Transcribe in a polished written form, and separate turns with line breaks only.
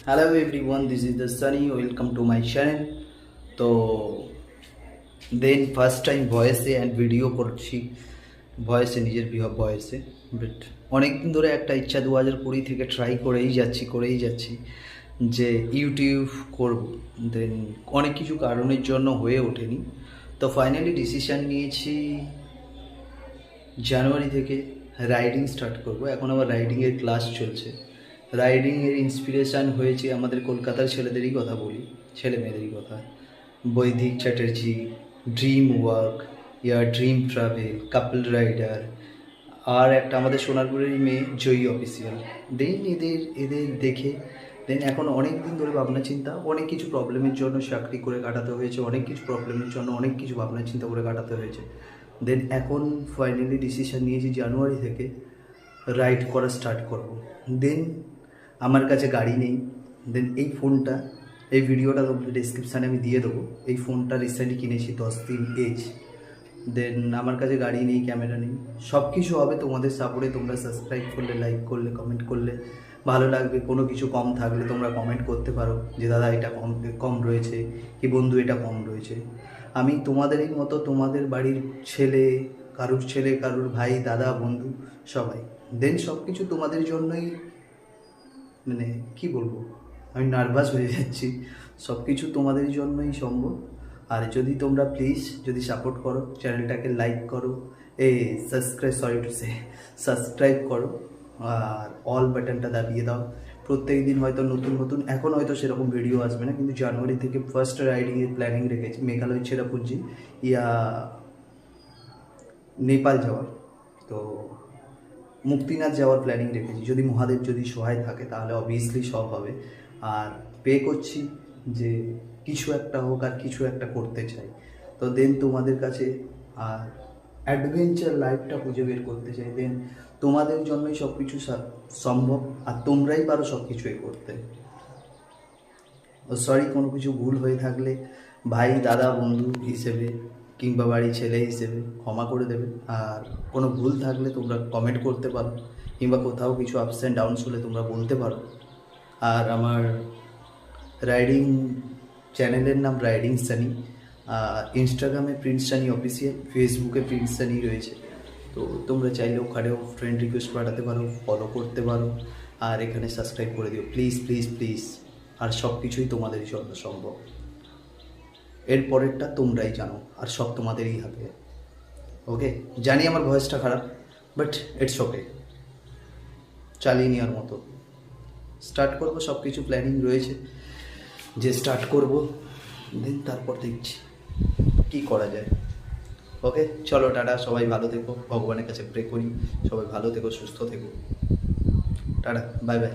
Hello everyone, this is the Sunny. Welcome to my channel. তো দেন first time ভয়েসে and video করছি, ভয়েসে, নিজের ভয়েসে। But অনেকদিন ধরে একটা ইচ্ছা 2020 থেকে ট্রাই করেই যাচ্ছি যে ইউটিউব করব। দেন অনেক কিছু কারণের জন্য হয়ে ওঠেনি। তো ফাইনালি ডিসিশান নিয়েছি জানুয়ারি থেকে রাইডিং স্টার্ট করব। এখন আবার রাইডিংয়ের ক্লাস চলছে। রাইডিংয়ের ইন্সপিরেশান হয়েছে আমাদের কলকাতার ছেলেদেরই কথা বলি, ছেলে মেয়েদেরই কথা, Vaidik Chatterjee, dream work, dream travel, couple rider, আর একটা আমাদের সোনারপুরেরই মেয়ে জয়ী অফিসিয়াল। দেন এদের দেখে দেন এখন অনেক দিন ধরে ভাবনা চিন্তা, অনেক কিছু প্রবলেমের জন্য চাকরি করে কাটাতে হয়েছে, অনেক কিছু প্রবলেমের জন্য অনেক কিছু ভাবনা চিন্তা করে কাটাতে হয়েছে। দেন এখন ফাইনালি ডিসিশান নিয়েছি জানুয়ারি থেকে রাইড করা স্টার্ট করব। দেন আমার কাছে গাড়ি নেই। দেন এই ফোনটা, এই ভিডিওটা ডিসক্রিপশানে আমি দিয়ে দেবো। এই ফোনটা রিসেন্টলি কিনেছি 10 দিন এজ। দেন আমার কাছে গাড়ি নেই, ক্যামেরা নেই, সব কিছু হবে তোমাদের সাপোর্টে। তোমরা সাবস্ক্রাইব করলে, লাইক করলে, কমেন্ট করলে ভালো লাগবে। কোনো কিছু কম থাকলে তোমরা কমেন্ট করতে পারো যে দাদা এটা কম রয়েছে, কি বন্ধু এটা কম রয়েছে। আমি তোমাদেরই মতো তোমাদের বাড়ির ছেলে, কারুর ভাই, দাদা, বন্ধু, সবাই। দেন সব কিছু তোমাদের জন্যই, মানে কি বলবো, আমি নার্ভাস হয়ে যাচ্ছি। সব কিছু তোমাদের জন্যই সম্ভব। আর যদি তোমরা প্লিজ যদি সাপোর্ট করো, চ্যানেলটাকে লাইক করো, সাবস্ক্রাইব করো, আর অল বাটনটা দাবিয়ে দাও। প্রত্যেক দিন হয়তো নতুন এখন হয়তো সেরকম ভিডিও আসবে না, কিন্তু জানুয়ারি থেকে ফার্স্ট রাইডিংয়ের প্ল্যানিং রেখেছি। মেঘালয়, চেরাপুঞ্জি ইয়া নেপাল যাওয়ার, তো মুক্তিনাথ যাওয়ার প্ল্যানিং রেখেছি। যদি মহাদেব যদি সহায় থাকে তাহলে অবভিয়াসলি সব হবে। আর পে করছি যে কিছু একটা হোক, আর কিছু একটা করতে চাই। তো দেন তোমাদের কাছে আর অ্যাডভেঞ্চার লাইফটা খুঁজে বের করতে চাই। দেন তোমাদের জন্যই সব কিছু সম্ভব, আর তোমরাই পারো সব কিছুই করতে। সরি কোনো কিছু ভুল হয়ে থাকলে ভাই, দাদা, বন্ধু হিসেবে কিংবা বাড়ির ছেলে হিসেবে ক্ষমা করে দেবে। আর কোনো ভুল থাকলে তোমরা কমেন্ট করতে পারো, কিংবা কোথাও কিছু আপস অ্যান্ড ডাউনস হলে তোমরা বলতে পারো। আর আমার রাইডিং চ্যানেলের নাম রাইডিং সানি, ইনস্টাগ্রামে প্রিন্স সানি অফিসিয়াল, ফেসবুকে প্রিন্স সানি রয়েছে। তো তোমরা চাইলে ওখানেও ফ্রেন্ড রিকোয়েস্ট পাঠাতে পারো, ফলো করতে পারো, আর এখানে সাবস্ক্রাইব করে দিও প্লিজ প্লিজ প্লিজ। আর সব কিছুই তোমাদের জন্য সম্ভব। এর পরেরটা তোমরাই জানো, আর সব তোমাদেরই হাতে। ওকে, জানি আমার ভয়েসটা খারাপ, বাট ইটস ওকে, চালিয়ে নেওয়ার মতো। স্টার্ট করবো, সব কিছু প্ল্যানিং রয়েছে যে স্টার্ট করব। দেন তারপর দেখছি কী করা যায়। ওকে চলো, টাটা, সবাই ভালো থেকো, ভগবানের কাছে প্রে করি সবাই ভালো থেকো, সুস্থ থেকো। Tata, bye bye.